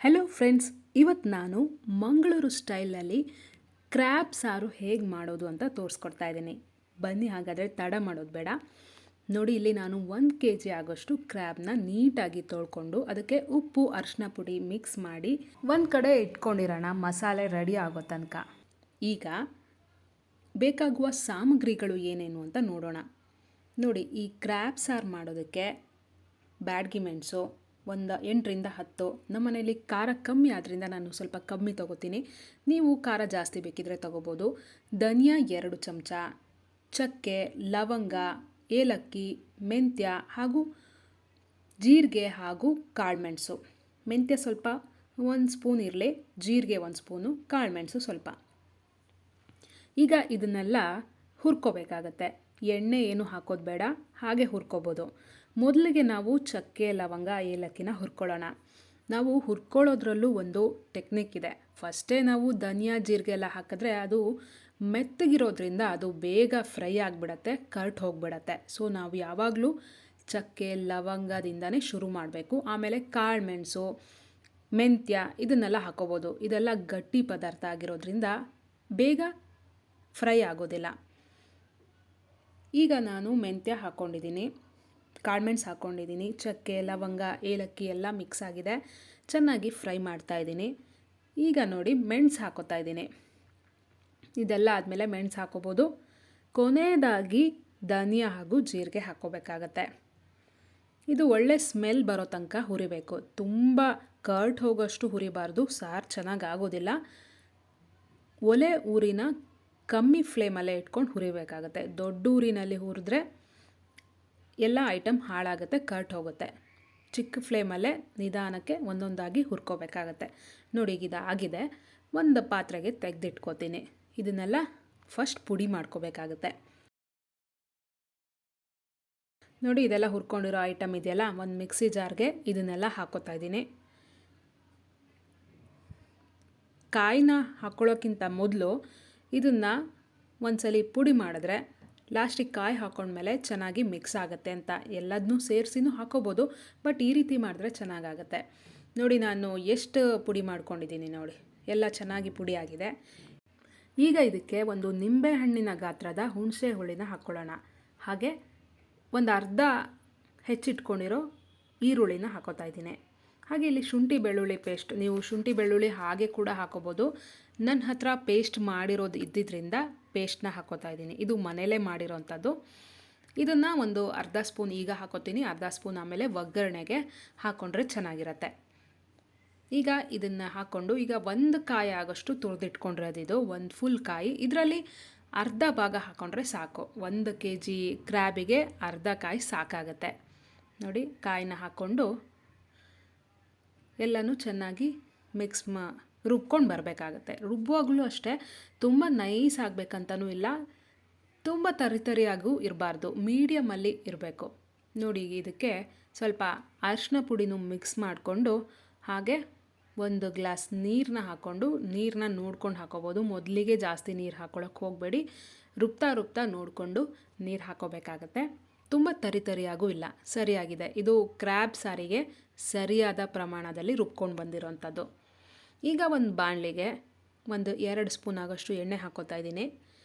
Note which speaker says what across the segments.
Speaker 1: Hello friends, ಇವತ್ತು ನಾನು ಮಂಗಳೂರು ಸ್ಟೈಲಲ್ಲಿ ಕ್ರ್ಯಾಬ್ ಸಾರು ಹೇಗೆ ಮಾಡೋದು ಅಂತ ತೋರಿಸ್ಕೊಡ್ತಾ ಇದ್ದೀನಿ. ಬನ್ನಿ, ಹಾಗಾದರೆ ತಡ ಮಾಡೋದು ಬೇಡ. ನೋಡಿ, ಇಲ್ಲಿ ನಾನು 1 kg ಆಗೋಷ್ಟು ಕ್ರ್ಯಾಬ್ನ ನೀಟಾಗಿ ತೊಳ್ಕೊಂಡು ಅದಕ್ಕೆ ಉಪ್ಪು ಅರಿಶಿನ ಪುಡಿ ಮಿಕ್ಸ್ ಮಾಡಿ ಒಂದು ಕಡೆ ಇಟ್ಕೊಂಡಿರೋಣ, ಮಸಾಲೆ ರೆಡಿ ಆಗೋ ತನಕ. ಈಗ ಬೇಕಾಗುವ ಸಾಮಗ್ರಿಗಳು ಏನೇನು ಅಂತ ನೋಡೋಣ. ನೋಡಿ, ಈ ಕ್ರ್ಯಾಬ್ ಸಾರು ಮಾಡೋದಕ್ಕೆ ಬ್ಯಾಡಗಿ ಮೆಣಸು ಒಂದು 8ರಿಂದ 10. ನಮ್ಮ ಮನೇಲಿ ಖಾರ ಕಮ್ಮಿ ಆದ್ದರಿಂದ ನಾನು ಸ್ವಲ್ಪ ಕಮ್ಮಿ ತೊಗೋತೀನಿ. ನೀವು ಖಾರ ಜಾಸ್ತಿ ಬೇಕಿದ್ರೆ ತೊಗೋಬೋದು. ಧನಿಯಾ 2 ಚಮಚ, ಚಕ್ಕೆ, ಲವಂಗ, ಏಲಕ್ಕಿ, ಮೆಂತ್ಯ ಹಾಗೂ ಜೀರಿಗೆ ಹಾಗೂ ಕಾಳುಮೆಣಸು. ಮೆಂತ್ಯ ಸ್ವಲ್ಪ 1 ಸ್ಪೂನ್ ಇರಲಿ, ಜೀರಿಗೆ 1 ಸ್ಪೂನು, ಕಾಳುಮೆಣಸು ಸ್ವಲ್ಪ. ಈಗ ಇದನ್ನೆಲ್ಲ ಹುರ್ಕೋಬೇಕಾಗತ್ತೆ. ಎಣ್ಣೆ ಏನು ಹಾಕೋದು ಬೇಡ, ಹಾಗೆ ಹುರ್ಕೋಬೋದು. ಮೊದಲಿಗೆ ನಾವು ಚಕ್ಕೆ, ಲವಂಗ, ಏಲಕ್ಕಿನ ಹುರ್ಕೊಳ್ಳೋಣ. ನಾವು ಹುರ್ಕೊಳ್ಳೋದ್ರಲ್ಲೂ ಒಂದು ಟೆಕ್ನಿಕ್ ಇದೆ. ಫಸ್ಟೇ ನಾವು ಧನಿಯಾ ಜೀರಿಗೆ ಎಲ್ಲ ಹಾಕಿದ್ರೆ ಅದು ಮೆತ್ತಗಿರೋದ್ರಿಂದ ಅದು ಬೇಗ ಫ್ರೈ ಆಗಿಬಿಡತ್ತೆ, ಕರ್ಟ್ ಹೋಗಿಬಿಡತ್ತೆ. ಸೊ ನಾವು ಯಾವಾಗಲೂ ಚಕ್ಕೆ ಲವಂಗದಿಂದನೇ ಶುರು ಮಾಡಬೇಕು. ಆಮೇಲೆ ಕಾಳುಮೆಣಸು, ಮೆಂತ್ಯ ಇದನ್ನೆಲ್ಲ ಹಾಕೋಬೋದು. ಇದೆಲ್ಲ ಗಟ್ಟಿ ಪದಾರ್ಥ ಆಗಿರೋದ್ರಿಂದ ಬೇಗ ಫ್ರೈ ಆಗೋದಿಲ್ಲ. ಈಗ ನಾನು ಮೆಂತ್ಯ ಹಾಕ್ಕೊಂಡಿದ್ದೀನಿ, ಕಾಳುಮೆಣಸು ಹಾಕ್ಕೊಂಡಿದ್ದೀನಿ, ಚಕ್ಕೆ ಲವಂಗ ಏಲಕ್ಕಿ ಎಲ್ಲ ಮಿಕ್ಸ್ ಆಗಿದೆ. ಚೆನ್ನಾಗಿ ಫ್ರೈ ಮಾಡ್ತಾಯಿದ್ದೀನಿ. ಈಗ ನೋಡಿ, ಮೆಣಸು ಹಾಕೋತಾ ಇದ್ದೀನಿ. ಇದೆಲ್ಲ ಆದಮೇಲೆ ಮೆಣಸು ಹಾಕೋಬೋದು. ಕೊನೆಯದಾಗಿ ಧನಿಯಾ ಹಾಗೂ ಜೀರಿಗೆ ಹಾಕ್ಕೋಬೇಕಾಗತ್ತೆ. ಇದು ಒಳ್ಳೆ ಸ್ಮೆಲ್ ಬರೋ ತನಕ ಹುರಿಬೇಕು. ತುಂಬ ಕರ್ಟ್ ಹೋಗೋಷ್ಟು ಹುರಿಬಾರ್ದು, ಸಾರು ಚೆನ್ನಾಗಿ ಆಗೋದಿಲ್ಲ. ಒಲೆ ಊರಿನ ಕಮ್ಮಿ ಫ್ಲೇಮಲ್ಲೇ ಇಟ್ಕೊಂಡು ಹುರಿಬೇಕಾಗತ್ತೆ. ದೊಡ್ಡ ಊರಿನಲ್ಲಿ ಹುರಿದ್ರೆ ಎಲ್ಲ ಐಟಮ್ ಹಾಳಾಗುತ್ತೆ, ಕರ್ಟ್ ಹೋಗುತ್ತೆ. ಚಿಕ್ಕ ಫ್ಲೇಮಲ್ಲೇ ನಿಧಾನಕ್ಕೆ ಒಂದೊಂದಾಗಿ ಹುರ್ಕೋಬೇಕಾಗತ್ತೆ. ನೋಡಿ, ಈಗ ಇದಾಗಿದೆ. ಒಂದು ಪಾತ್ರೆಗೆ ತೆಗೆದಿಟ್ಕೋತೀನಿ. ಇದನ್ನೆಲ್ಲ ಫಸ್ಟ್ ಪುಡಿ ಮಾಡ್ಕೋಬೇಕಾಗತ್ತೆ. ನೋಡಿ, ಇದೆಲ್ಲ ಹುರ್ಕೊಂಡಿರೋ ಐಟಮ್ ಇದೆಯಲ್ಲ, ಒಂದು ಮಿಕ್ಸಿ ಜಾರ್ಗೆ ಇದನ್ನೆಲ್ಲ ಹಾಕೋತಾ ಇದ್ದೀನಿ. ಕಾಯಿನ ಹಾಕ್ಕೊಳ್ಳೋಕ್ಕಿಂತ ಮೊದಲು ಇದನ್ನು ಒಂದ್ಸಲಿ ಪುಡಿ ಮಾಡಿದ್ರೆ ಲಾಸ್ಟಿಗೆ ಕಾಯಿ ಹಾಕೊಂಡ್ಮೇಲೆ ಚೆನ್ನಾಗಿ ಮಿಕ್ಸ್ ಆಗುತ್ತೆ ಅಂತ. ಎಲ್ಲದನ್ನೂ ಸೇರಿಸಿನೂ ಹಾಕೋಬೋದು, ಬಟ್ ಈ ರೀತಿ ಮಾಡಿದ್ರೆ ಚೆನ್ನಾಗಾಗತ್ತೆ. ನೋಡಿ, ನಾನು ಎಷ್ಟು ಪುಡಿ ಮಾಡ್ಕೊಂಡಿದ್ದೀನಿ ನೋಡಿ, ಎಲ್ಲ ಚೆನ್ನಾಗಿ ಪುಡಿ ಆಗಿದೆ. ಈಗ ಇದಕ್ಕೆ ಒಂದು ನಿಂಬೆ ಹಣ್ಣಿನ ಗಾತ್ರದ ಹುಣಸೆ ಹುಳಿನ ಹಾಕ್ಕೊಳ್ಳೋಣ. ಹಾಗೆ ಒಂದು ಅರ್ಧ ಹೆಚ್ಚಿಟ್ಕೊಂಡಿರೋ ಈರುಳ್ಳಿನ ಹಾಕೋತಾ ಇದ್ದೀನಿ. ಹಾಗೆ ಇಲ್ಲಿ ಶುಂಠಿ ಬೆಳ್ಳುಳ್ಳಿ ಪೇಸ್ಟ್, ನೀವು ಶುಂಠಿ ಬೆಳ್ಳುಳ್ಳಿ ಹಾಗೆ ಕೂಡ ಹಾಕೋಬೋದು. ನನ್ನ ಹತ್ರ ಪೇಸ್ಟ್ ಮಾಡಿರೋದು ಇದ್ದಿದ್ದರಿಂದ ಪೇಸ್ಟ್ನ ಹಾಕೋತಾ ಇದ್ದೀನಿ. ಇದು ಮನೇಲೇ ಮಾಡಿರೋವಂಥದ್ದು. ಇದನ್ನು ಒಂದು ಅರ್ಧ ಸ್ಪೂನ್ ಈಗ ಹಾಕೋತೀನಿ, ಅರ್ಧ ಸ್ಪೂನ್ ಆಮೇಲೆ ಒಗ್ಗರಣೆಗೆ ಹಾಕ್ಕೊಂಡ್ರೆ ಚೆನ್ನಾಗಿರುತ್ತೆ. ಈಗ ಇದನ್ನು ಹಾಕ್ಕೊಂಡು ಈಗ 1 ಕಾಯಿ ಆಗೋಷ್ಟು ತುರಿದಿಟ್ಕೊಂಡಿರೋದಿದು, ಒಂದು ಫುಲ್ ಕಾಯಿ. ಇದರಲ್ಲಿ ಅರ್ಧ ಭಾಗ ಹಾಕ್ಕೊಂಡ್ರೆ ಸಾಕು. 1 kg ಕ್ರ್ಯಾಬಿಗೆ ಅರ್ಧ ಕಾಯಿ ಸಾಕಾಗತ್ತೆ. ನೋಡಿ, ಕಾಯಿನ ಹಾಕ್ಕೊಂಡು ಎಲ್ಲನೂ ಚೆನ್ನಾಗಿ ಮಿಕ್ಸ್ ರುಬ್ಕೊಂಡು ಬರಬೇಕಾಗತ್ತೆ. ರುಬ್ಬುವಾಗಲೂ ಅಷ್ಟೇ, ತುಂಬ ನೈಸ್ ಆಗಬೇಕಂತನೂ ಇಲ್ಲ, ತುಂಬ ತರಿತರಿಯಾಗೂ ಇರಬಾರ್ದು, ಮೀಡಿಯಮಲ್ಲಿ ಇರಬೇಕು. ನೋಡಿ, ಇದಕ್ಕೆ ಸ್ವಲ್ಪ ಅರಿಶಿನ ಪುಡಿನೂ ಮಿಕ್ಸ್ ಮಾಡಿಕೊಂಡು ಹಾಗೆ 1 ಗ್ಲಾಸ್ ನೀರನ್ನ ಹಾಕ್ಕೊಂಡು, ನೀರನ್ನ ನೋಡ್ಕೊಂಡು ಹಾಕೋಬೋದು. ಮೊದಲಿಗೆ ಜಾಸ್ತಿ ನೀರು ಹಾಕ್ಕೊಳ್ಳೋಕೆ ಹೋಗಬೇಡಿ, ರುಬ್ತಾ ನೋಡಿಕೊಂಡು ನೀರು ಹಾಕೋಬೇಕಾಗತ್ತೆ. ತುಂಬ ತರಿತರಿಯಾಗೂ ಇಲ್ಲ, ಸರಿಯಾಗಿದೆ. ಇದು ಕ್ರ್ಯಾಬ್ ಸಾರಿಗೆ ಸರಿಯಾದ ಪ್ರಮಾಣದಲ್ಲಿ ರುಬ್ಕೊಂಡು ಬಂದಿರೋವಂಥದ್ದು. ಈಗ ಒಂದು ಬಾಣಲಿಗೆ ಒಂದು 2 ಸ್ಪೂನ್ ಆಗೋಷ್ಟು ಎಣ್ಣೆ ಹಾಕೋತಾ ಇದ್ದೀನಿ.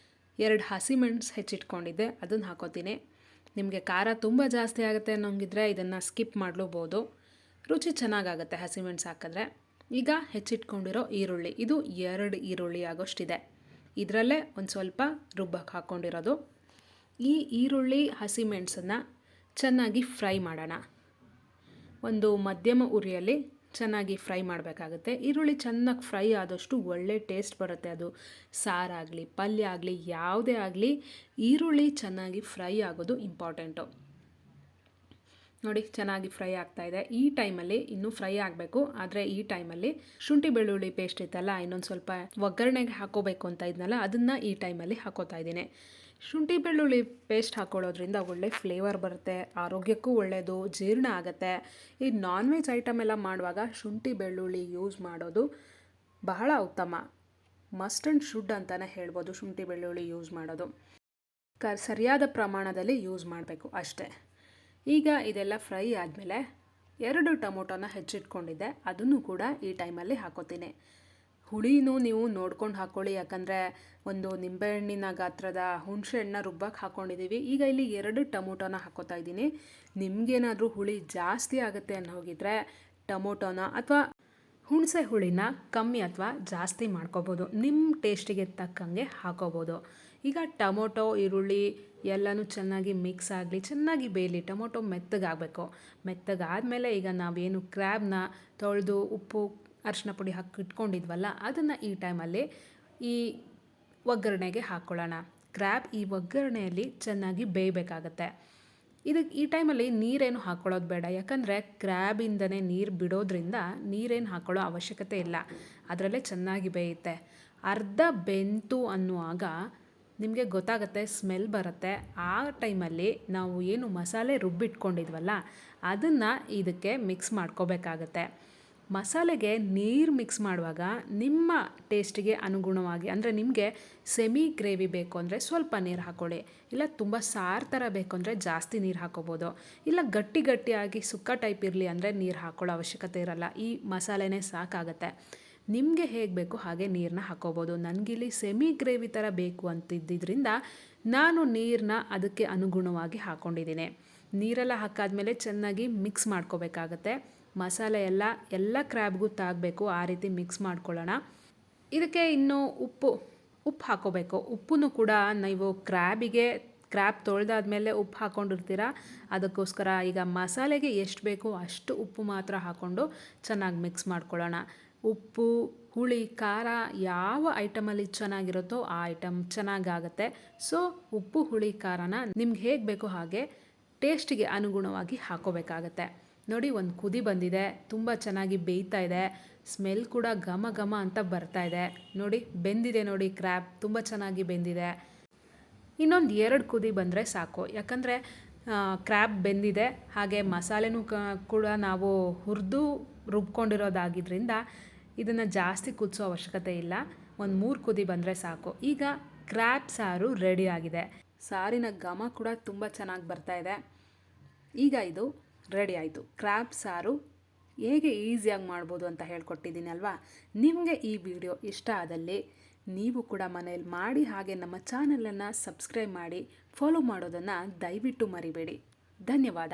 Speaker 1: 2 ಹಸಿಮೆಣಸು ಹೆಚ್ಚಿಟ್ಕೊಂಡಿದ್ದೆ, ಅದನ್ನು ಹಾಕೋತೀನಿ. ನಿಮಗೆ ಖಾರ ತುಂಬ ಜಾಸ್ತಿ ಆಗುತ್ತೆ ಅನ್ನೋಂಗಿದ್ರೆ ಇದನ್ನು ಸ್ಕಿಪ್ ಮಾಡಲೂಬೋದು, ರುಚಿ ಚೆನ್ನಾಗಾಗುತ್ತೆ ಹಸಿಮೆಣಸು ಹಾಕಿದ್ರೆ. ಈಗ ಹೆಚ್ಚಿಟ್ಕೊಂಡಿರೋ ಈರುಳ್ಳಿ, ಇದು 2 ಈರುಳ್ಳಿ ಆಗೋಷ್ಟಿದೆ. ಇದರಲ್ಲೇ ಒಂದು ಸ್ವಲ್ಪ ರುಬ್ಬಕ್ಕೆ ಹಾಕ್ಕೊಂಡಿರೋದು. ಈ ಈರುಳ್ಳಿ ಹಸಿಮೆಣಸನ್ನು ಚೆನ್ನಾಗಿ ಫ್ರೈ ಮಾಡೋಣ. ಒಂದು ಮಧ್ಯಮ ಉರಿಯಲ್ಲಿ ಚೆನ್ನಾಗಿ ಫ್ರೈ ಮಾಡಬೇಕಾಗುತ್ತೆ. ಈರುಳ್ಳಿ ಚೆನ್ನಾಗಿ ಫ್ರೈ ಆದಷ್ಟು ಒಳ್ಳೆ ಟೇಸ್ಟ್ ಬರುತ್ತೆ. ಅದು ಸಾರಾಗಲಿ ಪಲ್ಯ ಆಗಲಿ ಯಾವುದೇ ಆಗಲಿ ಈರುಳ್ಳಿ ಚೆನ್ನಾಗಿ ಫ್ರೈ ಆಗೋದು ಇಂಪಾರ್ಟೆಂಟು. ನೋಡಿ, ಚೆನ್ನಾಗಿ ಫ್ರೈ ಆಗ್ತಾಯಿದೆ. ಈ ಟೈಮಲ್ಲಿ ಇನ್ನೂ ಫ್ರೈ ಆಗಬೇಕು, ಆದರೆ ಈ ಟೈಮಲ್ಲಿ ಶುಂಠಿ ಬೆಳ್ಳುಳ್ಳಿ ಪೇಸ್ಟ್ ಇತ್ತಲ್ಲ, ಇನ್ನೊಂದು ಸ್ವಲ್ಪ ಒಗ್ಗರಣೆಗೆ ಹಾಕೋಬೇಕು ಅಂತ ಇದ್ನಲ್ಲ, ಅದನ್ನು ಈ ಟೈಮಲ್ಲಿ ಹಾಕೋತಾ ಇದ್ದೀನಿ. ಶುಂಠಿ ಬೆಳ್ಳುಳ್ಳಿ ಪೇಸ್ಟ್ ಹಾಕೊಳ್ಳೋದ್ರಿಂದ ಒಳ್ಳೆ ಫ್ಲೇವರ್ ಬರುತ್ತೆ, ಆರೋಗ್ಯಕ್ಕೂ ಒಳ್ಳೆಯದು, ಜೀರ್ಣ ಆಗುತ್ತೆ. ಈ ನಾನ್ ವೆಜ್ ಐಟಮ್ ಎಲ್ಲ ಮಾಡುವಾಗ ಶುಂಠಿ ಬೆಳ್ಳುಳ್ಳಿ ಯೂಸ್ ಮಾಡೋದು ಬಹಳ ಉತ್ತಮ. ಮಸ್ಟ್ ಆ್ಯಂಡ್ ಶುಡ್ ಅಂತಲೇ ಹೇಳ್ಬೋದು ಶುಂಠಿ ಬೆಳ್ಳುಳ್ಳಿ ಯೂಸ್ ಮಾಡೋದು. ಸರಿಯಾದ ಪ್ರಮಾಣದಲ್ಲಿ ಯೂಸ್ ಮಾಡಬೇಕು ಅಷ್ಟೇ. ಈಗ ಇದೆಲ್ಲ ಫ್ರೈ ಆದಮೇಲೆ 2 ಟೊಮೊಟೊನ ಹೆಚ್ಚಿಟ್ಕೊಂಡಿದ್ದೆ, ಅದನ್ನು ಕೂಡ ಈ ಟೈಮಲ್ಲಿ ಹಾಕೋತೀನಿ. ಹುಳಿನೂ ನೀವು ನೋಡ್ಕೊಂಡು ಹಾಕ್ಕೊಳ್ಳಿ, ಯಾಕಂದರೆ ಒಂದು ನಿಂಬೆಹಣ್ಣಿನ ಗಾತ್ರದ ಹುಣಸೆ ಹಣ್ಣನ್ನ ರುಬ್ಬಕ್ಕೆ ಹಾಕ್ಕೊಂಡಿದ್ದೀವಿ. ಈಗ ಇಲ್ಲಿ 2 ಟೊಮೊಟೊನ ಹಾಕೋತಾ ಇದ್ದೀನಿ. ನಿಮಗೇನಾದರೂ ಹುಳಿ ಜಾಸ್ತಿ ಆಗುತ್ತೆ ಅನ್ನೋ ಹೋಗಿದ್ರೆ ಟೊಮೊಟೊನ ಅಥವಾ ಹುಣಸೆ ಹುಳಿನ ಕಮ್ಮಿ ಅಥವಾ ಜಾಸ್ತಿ ಮಾಡ್ಕೋಬೋದು, ನಿಮ್ಮ ಟೇಸ್ಟಿಗೆ ತಕ್ಕಂಗೆ ಹಾಕೋಬೋದು. ಈಗ ಟೊಮೊಟೊ ಈರುಳ್ಳಿ ಎಲ್ಲನೂ ಚೆನ್ನಾಗಿ ಮಿಕ್ಸ್ ಆಗಲಿ, ಚೆನ್ನಾಗಿ ಬೇಯಲಿ. ಟೊಮೊಟೊ ಮೆತ್ತಗಾಗಬೇಕು. ಮೆತ್ತಗಾದಮೇಲೆ ಈಗ ನಾವೇನು ಕ್ರ್ಯಾಬ್ನ ತೊಳೆದು ಉಪ್ಪು ಅರಿಶಿನ ಪುಡಿ ಹಾಕಿ ಇಟ್ಕೊಂಡಿದ್ವಲ್ಲ, ಅದನ್ನು ಈ ಟೈಮಲ್ಲಿ ಈ ಒಗ್ಗರಣೆಗೆ ಹಾಕ್ಕೊಳ್ಳೋಣ. ಕ್ರ್ಯಾಬ್ ಈ ಒಗ್ಗರಣೆಯಲ್ಲಿ ಚೆನ್ನಾಗಿ ಬೇಯಬೇಕಾಗತ್ತೆ. ಈ ಟೈಮಲ್ಲಿ ನೀರೇನು ಹಾಕ್ಕೊಳ್ಳೋದು ಬೇಡ, ಯಾಕಂದರೆ ಕ್ರ್ಯಾಬಿಂದನೇ ನೀರು ಬಿಡೋದ್ರಿಂದ ನೀರೇನು ಹಾಕ್ಕೊಳ್ಳೋ ಅವಶ್ಯಕತೆ ಇಲ್ಲ, ಅದರಲ್ಲೇ ಚೆನ್ನಾಗಿ ಬೇಯುತ್ತೆ. ಅರ್ಧ ಬೆಂತು ಅನ್ನುವಾಗ ನಿಮಗೆ ಗೊತ್ತಾಗುತ್ತೆ, ಸ್ಮೆಲ್ ಬರುತ್ತೆ. ಆ ಟೈಮಲ್ಲಿ ನಾವು ಏನು ಮಸಾಲೆ ರುಬ್ಬಿಟ್ಕೊಂಡಿದ್ವಲ್ಲ ಅದನ್ನು ಇದಕ್ಕೆ ಮಿಕ್ಸ್ ಮಾಡ್ಕೋಬೇಕಾಗತ್ತೆ. ಮಸಾಲೆಗೆ ನೀರು ಮಿಕ್ಸ್ ಮಾಡುವಾಗ ನಿಮ್ಮ ಟೇಸ್ಟಿಗೆ ಅನುಗುಣವಾಗಿ, ಅಂದರೆ ನಿಮಗೆ ಸೆಮಿ ಗ್ರೇವಿ ಬೇಕು ಅಂದರೆ ಸ್ವಲ್ಪ ನೀರು ಹಾಕ್ಕೊಳ್ಳಿ, ಇಲ್ಲ ತುಂಬ ಸಾರು ಥರ ಬೇಕು ಅಂದರೆ ಜಾಸ್ತಿ ನೀರು ಹಾಕ್ಕೋಬೋದು, ಇಲ್ಲ ಗಟ್ಟಿ ಗಟ್ಟಿಯಾಗಿ ಸುಕ್ಕ ಟೈಪ್ ಇರಲಿ ಅಂದರೆ ನೀರು ಹಾಕ್ಕೊಳ್ಳೋ ಅವಶ್ಯಕತೆ ಇರಲ್ಲ. ಈ ಮಸಾಲೆನೇ ಸಾಕಾಗತ್ತೆ. ನಿಮಗೆ ಹೇಗೆ ಬೇಕು ಹಾಗೆ ನೀರನ್ನ ಹಾಕ್ಕೋಬೋದು. ನನಗಿಲ್ಲಿ ಸೆಮಿ ಗ್ರೇವಿ ಥರ ಬೇಕು ಅಂತಿದ್ದರಿಂದ ನಾನು ನೀರನ್ನ ಅದಕ್ಕೆ ಅನುಗುಣವಾಗಿ ಹಾಕ್ಕೊಂಡಿದ್ದೀನಿ. ನೀರೆಲ್ಲ ಹಾಕಾದ್ಮೇಲೆ ಚೆನ್ನಾಗಿ ಮಿಕ್ಸ್ ಮಾಡ್ಕೋಬೇಕಾಗತ್ತೆ. ಮಸಾಲೆ ಎಲ್ಲ ಕ್ರ್ಯಾಬ್ಗೂ ತಾಗಬೇಕು, ಆ ರೀತಿ ಮಿಕ್ಸ್ ಮಾಡ್ಕೊಳ್ಳೋಣ. ಇದಕ್ಕೆ ಇನ್ನು ಉಪ್ಪು ಹಾಕ್ಕೋಬೇಕು. ಉಪ್ಪನ್ನು ಕೂಡ ನೀವು ಕ್ರ್ಯಾಬ್ ತೊಳೆದಾದ್ಮೇಲೆ ಉಪ್ಪು ಹಾಕ್ಕೊಂಡಿರ್ತೀರ, ಅದಕ್ಕೋಸ್ಕರ ಈಗ ಮಸಾಲೆಗೆ ಎಷ್ಟು ಬೇಕೋ ಅಷ್ಟು ಉಪ್ಪು ಮಾತ್ರ ಹಾಕ್ಕೊಂಡು ಚೆನ್ನಾಗಿ ಮಿಕ್ಸ್ ಮಾಡ್ಕೊಳ್ಳೋಣ. ಉಪ್ಪು, ಹುಳಿ, ಖಾರ ಯಾವ ಐಟಮಲ್ಲಿ ಚೆನ್ನಾಗಿರುತ್ತೋ ಆ ಐಟಮ್ ಚೆನ್ನಾಗಾಗತ್ತೆ. ಸೊ ಉಪ್ಪು, ಹುಳಿ, ಖಾರನ ನಿಮ್ಗೆ ಹೇಗೆ ಬೇಕೋ ಹಾಗೆ ಟೇಸ್ಟಿಗೆ ಅನುಗುಣವಾಗಿ ಹಾಕ್ಕೋಬೇಕಾಗತ್ತೆ. ನೋಡಿ, ಒಂದು ಕುದಿ ಬಂದಿದೆ, ತುಂಬ ಚೆನ್ನಾಗಿ ಬೇಯ್ತಾ ಇದೆ, ಸ್ಮೆಲ್ ಕೂಡ ಘಮ ಘಮ ಅಂತ ಬರ್ತಾ ಇದೆ. ನೋಡಿ ಬೆಂದಿದೆ, ನೋಡಿ ಕ್ರ್ಯಾಬ್ ತುಂಬ ಚೆನ್ನಾಗಿ ಬೆಂದಿದೆ. ಇನ್ನೊಂದು 2 ಕುದಿ ಬಂದರೆ ಸಾಕು, ಯಾಕಂದರೆ ಕ್ರ್ಯಾಬ್ ಬೆಂದಿದೆ, ಹಾಗೆ ಮಸಾಲೆನೂ ಕೂಡ ನಾವು ಹುರಿದು ರುಬ್ಕೊಂಡಿರೋದಾಗಿದ್ದರಿಂದ ಇದನ್ನು ಜಾಸ್ತಿ ಕುದಿಸೋ ಅವಶ್ಯಕತೆ ಇಲ್ಲ. ಒಂದು 3 ಕುದಿ ಬಂದರೆ ಸಾಕು. ಈಗ ಕ್ರ್ಯಾಬ್ ಸಾರು ರೆಡಿಯಾಗಿದೆ. ಸಾರಿನ ಘಮ ಕೂಡ ತುಂಬ ಚೆನ್ನಾಗಿ ಬರ್ತಾ ಇದೆ. ಈಗ ಇದು ರೆಡಿ ಆಯಿತು. ಕ್ರ್ಯಾಬ್ ಸಾರು ಹೇಗೆ ಈಸಿಯಾಗಿ ಮಾಡ್ಬೋದು ಅಂತ ಹೇಳ್ಕೊಟ್ಟಿದ್ದೀನಿ ಅಲ್ವಾ. ನಿಮಗೆ ಈ ವಿಡಿಯೋ ಇಷ್ಟ ಆದಲ್ಲಿ ನೀವು ಕೂಡ ಮನೇಲಿ ಮಾಡಿ, ಹಾಗೆ ನಮ್ಮ ಚಾನಲನ್ನು ಸಬ್ಸ್ಕ್ರೈಬ್ ಮಾಡಿ, ಫಾಲೋ ಮಾಡೋದನ್ನು ದಯವಿಟ್ಟು ಮರಿಬೇಡಿ. ಧನ್ಯವಾದ.